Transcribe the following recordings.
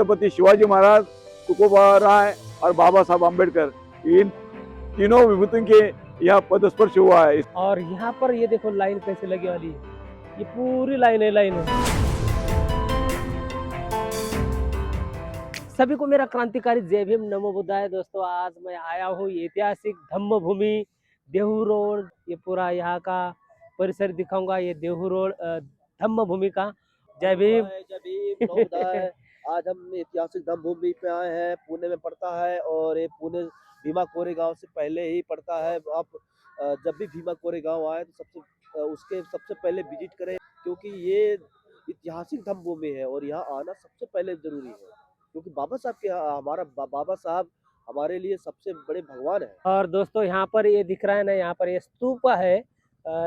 छत्रपति शिवाजी महाराज, तुकोबा राय और बाबा साहब आम्बेडकर, इन तीनों विभूतियों के यहाँ पदस्पर्श हुआ है। और यहाँ पर ये देखो लाइन कैसे लगी वाली है, ये पूरी लाइन है। सभी को मेरा क्रांतिकारी जय भीम, नमो बुद्धाय। दोस्तों आज मैं आया हूँ ऐतिहासिक धम्म भूमि देहू रोड। ये पूरा यहाँ का परिसर दिखाऊंगा, ये देहू रोड धम्म भूमि का। जय भीम, जय भीम, नमो बुद्धाय। आज हम ऐतिहासिक धम्म भूमि पे आए हैं, पुणे में पड़ता है और ये पुणे भीमा कोरेगांव से पहले ही पड़ता है। आप जब भी भीमा कोरेगांव आए तो सबसे पहले विजिट करें, क्योंकि ये ऐतिहासिक धम्म भूमि है और यहाँ आना सबसे पहले जरूरी है, क्योंकि बाबा साहब हमारे लिए सबसे बड़े भगवान है। और दोस्तों यहाँ पर ये दिख रहा है ना, यहाँ पर ये स्तूप है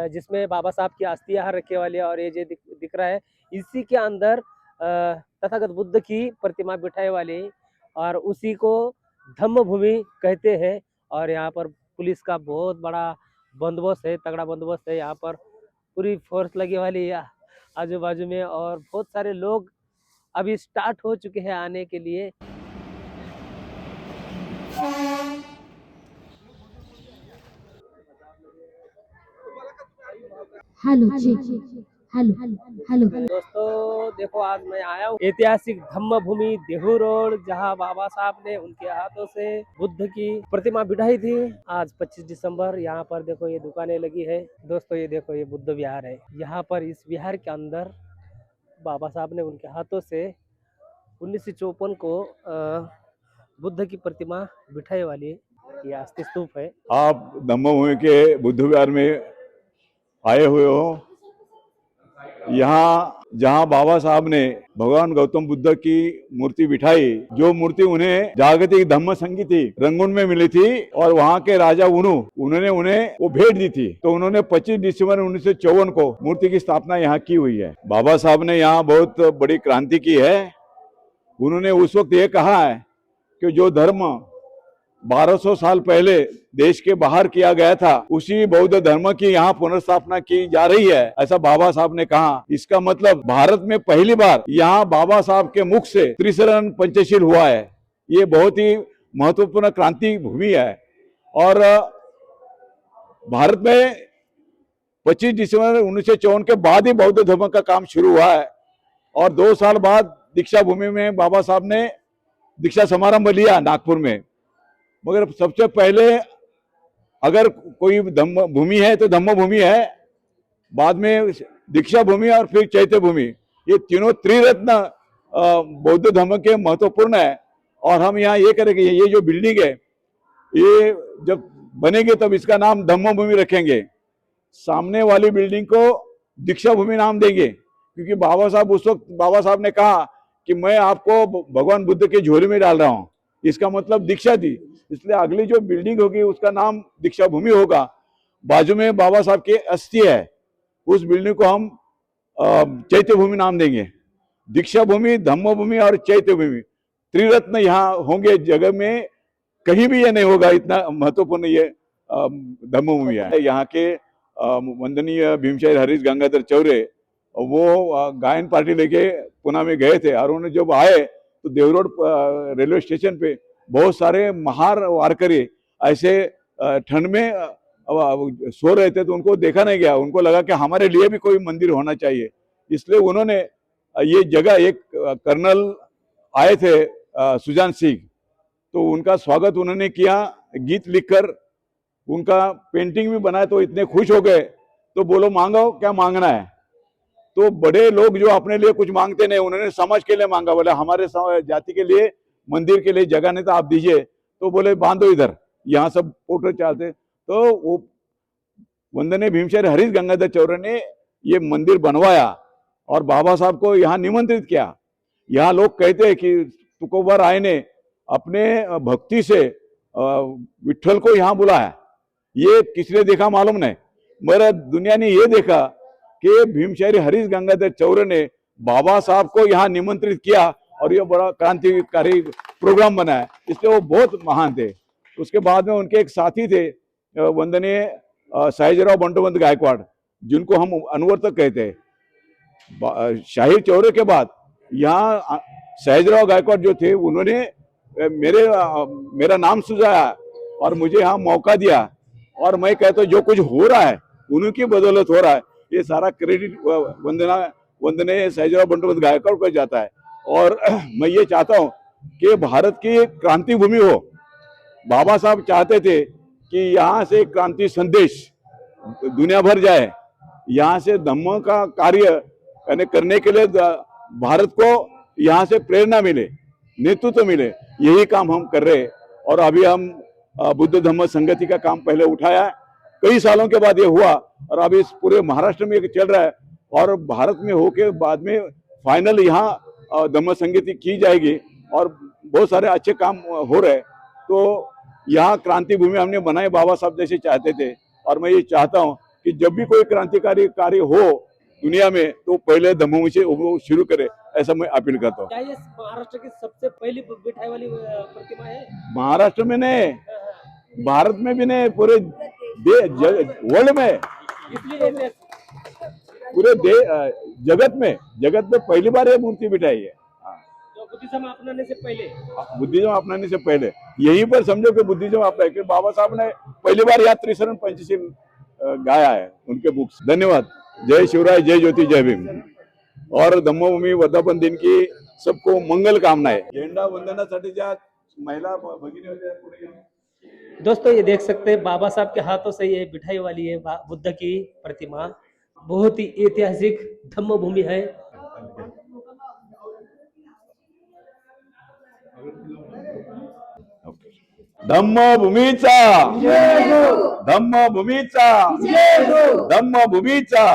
जिसमें बाबा साहब की अस्थियां रखे वाली है। और ये जो दिख रहा है, इसी के अंदर तथागत बुद्ध की प्रतिमा बिठाए वाली, और उसी को धम्म भूमि कहते हैं। और यहाँ पर पुलिस का बहुत बड़ा बंदोबस्त है, तगड़ा बंदोबस्त है। यहाँ पर पूरी फोर्स लगी वाली है आजू बाजू में, और बहुत सारे लोग अभी स्टार्ट हो चुके हैं आने के लिए। हेलो दोस्तों देखो, आज मैं आया हूँ ऐतिहासिक धम्म भूमि देहू रोड, जहाँ बाबा साहब ने उनके हाथों से बुद्ध की प्रतिमा बिठाई थी। आज 25 दिसंबर। यहाँ पर देखो ये दुकानें लगी है। दोस्तों ये देखो, ये बुद्ध विहार है। यहाँ पर इस विहार के अंदर बाबा साहब ने उनके हाथों से 1954 को बुद्ध की प्रतिमा बिठाई वाली ये अस्थि स्तूप है। आप धम्म भूमि के बुद्ध विहार में आए हुए हो। यहाँ जहाँ बाबा साहब ने भगवान गौतम बुद्ध की मूर्ति बिठाई, जो मूर्ति उन्हें जागतिक धम्म संगीति रंगून में मिली थी, और वहाँ के राजा उन्होंने उन्हें वो भेंट दी थी। तो उन्होंने 25 दिसंबर 1954 को मूर्ति की स्थापना यहाँ की हुई है। बाबा साहब ने यहाँ बहुत बड़ी क्रांति की है। उन्होंने उस वक्त ये कहा है कि जो धर्म 1200 साल पहले देश के बाहर किया गया था, उसी बौद्ध धर्म की यहाँ पुनर्स्थापना की जा रही है, ऐसा बाबा साहब ने कहा। इसका मतलब भारत में पहली बार यहाँ बाबा साहब के मुख से त्रिशरण पंचशील हुआ है। ये बहुत ही महत्वपूर्ण क्रांति भूमि है। और भारत में 25 दिसंबर 1954 के बाद ही बौद्ध धर्म का काम शुरू हुआ है। और 2 साल बाद दीक्षा भूमि में बाबा साहब ने दीक्षा समारंभ लिया नागपुर में। मगर सबसे पहले अगर कोई धम्म भूमि है तो धम्म भूमि है, बाद में दीक्षा भूमि और फिर चैत्य भूमि। ये तीनों त्रिरत्न बौद्ध धर्म के महत्वपूर्ण है। और हम यहाँ ये करेंगे, ये जो बिल्डिंग है, ये जब बनेगी तब इसका नाम धम्म भूमि रखेंगे। सामने वाली बिल्डिंग को दीक्षा भूमि नाम देंगे, क्योंकि बाबा साहब उस वक्त बाबा साहब ने कहा कि मैं आपको भगवान बुद्ध के झोली में डाल रहा हूँ, इसका मतलब दीक्षा दी। इसलिए अगली जो बिल्डिंग होगी उसका नाम दीक्षा भूमि होगा। बाजू में बाबा साहब की अस्थि है, उस बिल्डिंग को हम चैत्य भूमि नाम देंगे। दीक्षा भूमि, धम्म भूमि और चैत्य भूमि त्रिरत्न यहाँ होंगे। जगह में कहीं भी ये नहीं होगा, इतना महत्वपूर्ण ये धम्म भूमि है। यहाँ के वंदनीय भीमशाही हरीश गंगाधर चौरे, वो गायन पार्टी लेके पुणे में गए थे, और उन्होंने जब आए तो देव रोड रेलवे स्टेशन पे बहुत सारे महार वारकरी ऐसे ठंड में सो रहे थे, तो उनको देखा नहीं गया। उनको लगा कि हमारे लिए भी कोई मंदिर होना चाहिए, इसलिए उन्होंने ये जगह, एक कर्नल आए थे सुजान सिंह, तो उनका स्वागत उन्होंने किया, गीत लिखकर उनका पेंटिंग भी बनाया। तो इतने खुश हो गए, तो बोलो मांगो क्या मांगना है। तो बड़े लोग जो अपने लिए कुछ मांगते नहीं, उन्होंने समाज के लिए मांगा। बोले हमारे जाति के लिए मंदिर के लिए जगह नहीं तो आप दीजिए। तो बोले बांधो इधर, यहाँ सब फोटो चाहते। तो वो वंदनीय भीमशाही हरीश गंगाधर चौरे ने ये मंदिर बनवाया और बाबा साहब को यहाँ निमंत्रित किया। यहाँ लोग कहते हैं कि तुकोबा राय ने अपने भक्ति से विठल को यहाँ बुलाया। ये किसने देखा मालूम नहीं, मगर दुनिया ने ये देखा कि भीमशाही हरीश गंगाधर चौरे ने बाबा साहब को यहाँ निमंत्रित किया, और ये बड़ा क्रांतिकारी प्रोग्राम बना है, इसलिए वो बहुत महान थे। उसके बाद में उनके एक साथी थे वंदनीय सयाजीराव बंटोपंत गायकवाड़, जिनको हम अनुवर्तक कहते हैं। शाही चौरे के बाद यहाँ सयाजीराव गायकवाड़ जो थे उन्होंने मेरा नाम सुझाया और मुझे यहाँ मौका दिया, और मैं कहता हूँ जो कुछ हो रहा है उन्हीं की बदौलत हो रहा है। ये सारा क्रेडिट वंदनीय सयाजीराव बंडोपंत गायकवाड़ को जाता है। और मैं ये चाहता हूँ कि भारत की क्रांति भूमि हो। बाबा साहब चाहते थे कि यहाँ से क्रांति संदेश दुनिया भर जाए, यहाँ से धम्म का कार्य यानी करने के लिए भारत को यहाँ से प्रेरणा मिले, नेतृत्व मिले। यही काम हम कर रहे हैं। और अभी हम बुद्ध धम्म संगति का काम पहले उठाया है, कई सालों के बाद ये हुआ, और अभी इस पूरे महाराष्ट्र में चल रहा है, और भारत में होके बाद में फाइनल यहाँ धम्म संगति की जाएगी, और बहुत सारे अच्छे काम हो रहे हैं। तो यहाँ क्रांति भूमि हमने बनाई, बाबा साहब जैसे चाहते थे। और मैं ये चाहता हूँ कि जब भी कोई क्रांतिकारी कार्य हो दुनिया में तो पहले धम्मभूमि से वो शुरू करे, ऐसा मैं अपील करता हूँ। क्या ये महाराष्ट्र की सबसे पहली बिठाई वाली प्रतिमा है? महाराष्ट्र में नहीं, भारत में भी नहीं, पूरे वर्ल्ड में, इसलिए पूरे जगत में पहली बार ये मूर्ति बिठाई है। बुद्धिज्म अपनाने से पहले, बुद्धिज्म अपनाने से पहले यहीं पर समझो कि बुद्धिज्म अपना, कि बाबा साहब ने पहली बार यहाँ त्रिशरण पंचशील गाया है उनके बुक्स। धन्यवाद। जय शिवराय, जय ज्योति, जय भीम। और धम्मभूमी वर्धापन दिन की सबको मंगल कामनाएं। झेंडा वंदनासाठीच्या महिला भगिनी होत्या पुढे। दोस्तों ये देख सकते हैं बाबा साहब के हाथों से ये बिठाई वाली है बुद्ध की प्रतिमा। बहुत ही ऐतिहासिक धम्म भूमि है। धम्मभूमीचा, धम्मभूमीचा, धम्मभूमीचा।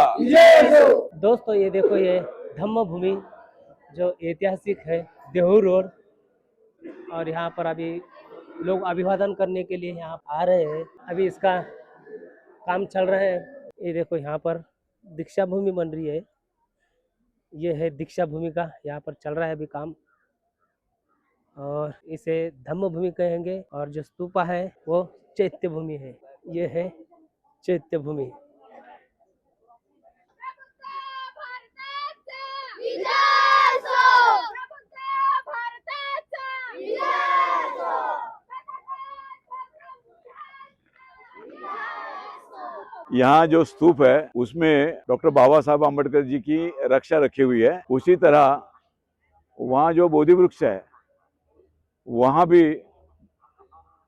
दोस्तों ये देखो, ये धम्म भूमि जो ऐतिहासिक है देहू रोड, और यहाँ पर अभी लोग अभिवादन करने के लिए यहाँ आ रहे हैं। अभी इसका काम चल रहा है। ये देखो यहाँ पर दीक्षा भूमि बन रही है। ये है दीक्षा भूमि का, यहाँ पर चल रहा है अभी काम, और इसे धम्म भूमि कहेंगे। और जो स्तूपा है वो चैत्य भूमि है। ये है चैत्य भूमि। यहाँ जो स्तूप है उसमें डॉक्टर बाबा साहब आम्बेडकर जी की रक्षा रखी हुई है। उसी तरह वहाँ जो बोधि वृक्ष है वहाँ भी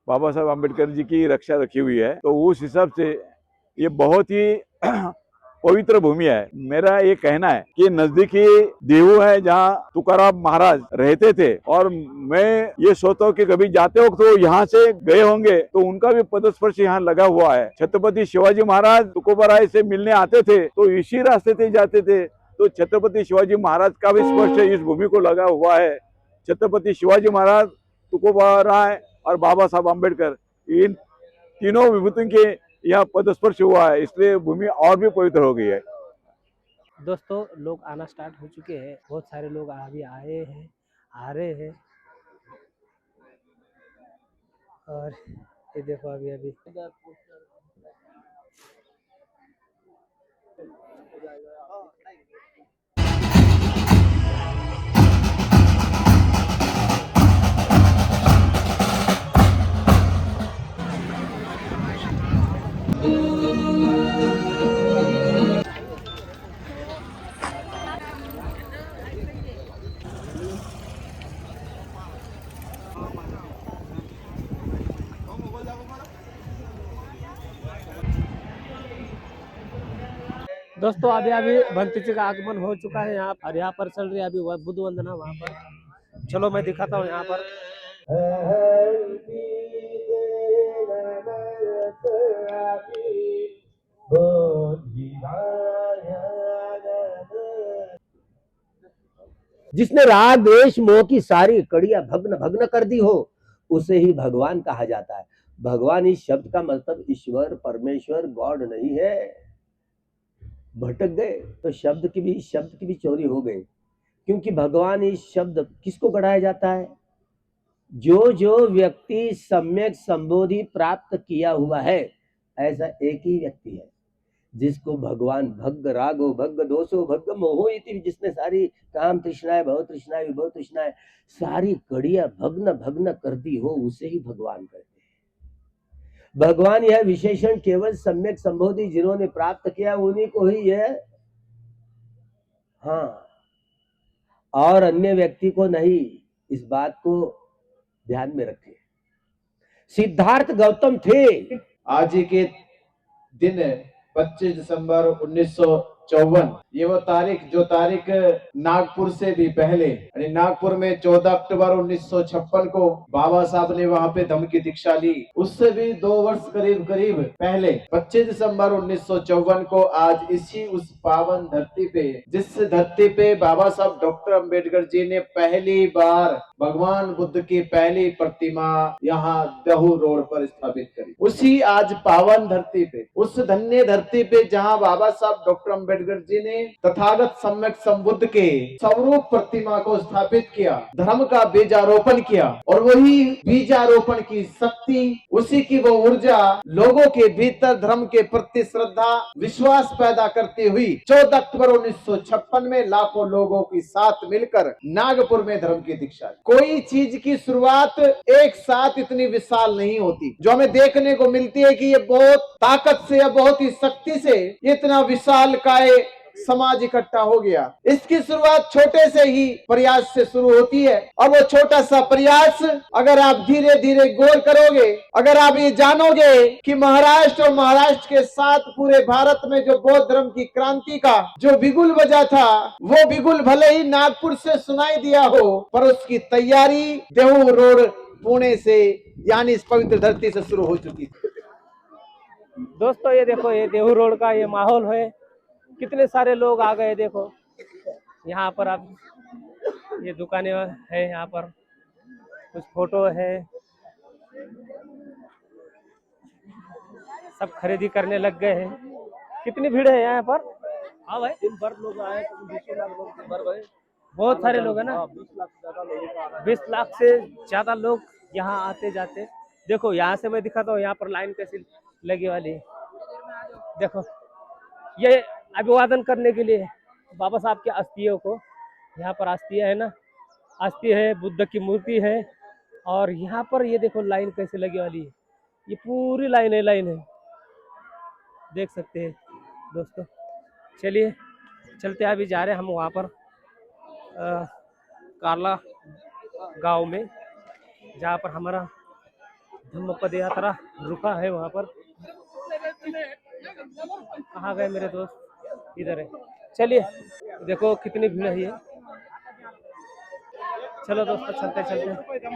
बाबा साहब आम्बेडकर जी की रक्षा रखी हुई है। तो उस हिसाब से ये बहुत ही पवित्र भूमि है। मेरा ये कहना है कि नजदीकी देहू है जहाँ तुकाराम महाराज रहते थे, और मैं ये सोचता हूँ कि कभी जाते वक्त तो यहाँ से गए होंगे तो उनका भी पदस्पर्श यहाँ लगा हुआ है। छत्रपति शिवाजी महाराज तुकोबाराय से मिलने आते थे तो इसी रास्ते से जाते थे, तो छत्रपति शिवाजी महाराज का भी स्पर्श इस भूमि को लगा हुआ है। छत्रपति शिवाजी महाराज, तुकोबाराय और बाबा साहब आम्बेडकर, इन तीनों विभूतियों के यहाँ पदस्पर्श हुआ है, इसलिए भूमि और भी पवित्र हो गई है। दोस्तों लोग आना स्टार्ट हो चुके हैं। बहुत सारे लोग अभी आए हैं, आ रहे हैं। और ये देखो अभी अभी दोस्तों अभी अभी भंतिजी का आगमन हो चुका है यहाँ, और यहाँ पर चल रही है अभी बुद्ध वंदना। वहाँ पर चलो मैं दिखाता हूँ यहाँ पर। जिसने राग द्वेष मोह की सारी कड़ियां भग्न भग्न कर दी हो उसे ही भगवान कहा जाता है। भगवान इस शब्द का मतलब ईश्वर, परमेश्वर, गॉड नहीं है। भटक गए तो शब्द की भी चोरी हो गई, क्योंकि भगवान इस शब्द किसको गढ़ाया जाता है? जो व्यक्ति सम्यक संबोधि प्राप्त किया हुआ है, ऐसा एक ही व्यक्ति है। जिसको भगवान भग्ग रागो भग्ग दोषो भग्ग मोहो इति, जिसने सारी काम तृष्णाएं भव तृष्णाएं विभव तृष्णाएं सारी कड़ियां भग्न भग्न कर दी हो, उसे ही भगवान कहते हैं। भगवान यह विशेषण केवल सम्यक संबोधि जिन्होंने प्राप्त किया उन्हीं को ही है, हाँ, और अन्य व्यक्ति को नहीं। इस बात को ध्यान में रखें। सिद्धार्थ गौतम थे। आज ही के दिन 25 दिसंबर 1954, ये वो तारीख जो तारीख नागपुर से भी पहले, यानी नागपुर में 14 अक्टूबर 1956 को बाबा साहब ने वहां पे धम्म की दीक्षा ली। उससे भी 2 वर्ष करीब पहले 25 दिसंबर 1954 को आज इसी उस पावन धरती पे, जिस धरती पे बाबा साहब डॉक्टर अंबेडकर जी ने पहली बार भगवान बुद्ध की पहली प्रतिमा यहाँ दहू रोड पर स्थापित करी, उसी आज पावन धरती पे, उस धन्य धरती पे जहाँ बाबा साहब डॉक्टर अंबेडकर जी ने तथागत सम्यक संबुद्ध के स्वरूप प्रतिमा को स्थापित किया, धर्म का बीजारोपण किया, और वही बीजारोपण की शक्ति, उसी की वो ऊर्जा लोगों के भीतर धर्म के प्रति श्रद्धा विश्वास पैदा करती हुई 14 अक्टूबर 1956 में लाखों लोगों के साथ मिलकर नागपुर में धर्म की दीक्षा। कोई चीज की शुरुआत एक साथ इतनी विशाल नहीं होती, जो हमें देखने को मिलती है कि ये बहुत ताकत से या बहुत ही शक्ति से इतना विशाल काय समाज इकट्ठा हो गया। इसकी शुरुआत छोटे से ही प्रयास से शुरू होती है, और वो छोटा सा प्रयास अगर आप धीरे धीरे गौर करोगे, अगर आप ये जानोगे कि महाराष्ट्र और महाराष्ट्र के साथ पूरे भारत में जो बौद्ध धर्म की क्रांति का जो बिगुल बजा था, वो बिगुल भले ही नागपुर से सुनाई दिया हो, पर उसकी तैयारी देहू रोड पुणे से, यानी इस पवित्र धरती से शुरू हो चुकी थी। दोस्तों ये देखो, ये देहू रोड का ये माहौल है, कितने सारे लोग आ गए। देखो यहाँ पर आप, ये दुकानें है, यहाँ पर कुछ फोटो है, सब खरीदी करने लग गए हैं। कितनी भीड़ है यहाँ पर? हाँ भाई, दिन भर लोग आए, 20 लाख लोग दिन भर गए। बहुत सारे लोग है ना, 20 लाख से ज्यादा लोग 20 लाख से ज्यादा लोग यहाँ आते जाते। देखो यहाँ से मैं दिखाता हूँ, यहाँ पर लाइन कैसी लगी वाली है। देखो ये अभिवादन करने के लिए बाबा साहब के अस्थियों को, यहाँ पर अस्थियाँ है ना, अस्थि है, बुद्ध की मूर्ति है, और यहाँ पर ये देखो लाइन कैसे लगी वाली है, ये पूरी लाइन है, देख सकते हैं दोस्तों। चलिए चलते, अभी जा रहे हैं हम वहाँ पर कार्ला गांव में, जहाँ पर हमारा धम्म पद यात्रा रुका है। वहाँ पर कहाँ गए मेरे दोस्त? इधर है। चलिए देखो कितनी भीड़ है ये। चलो दोस्तों चलते चलते।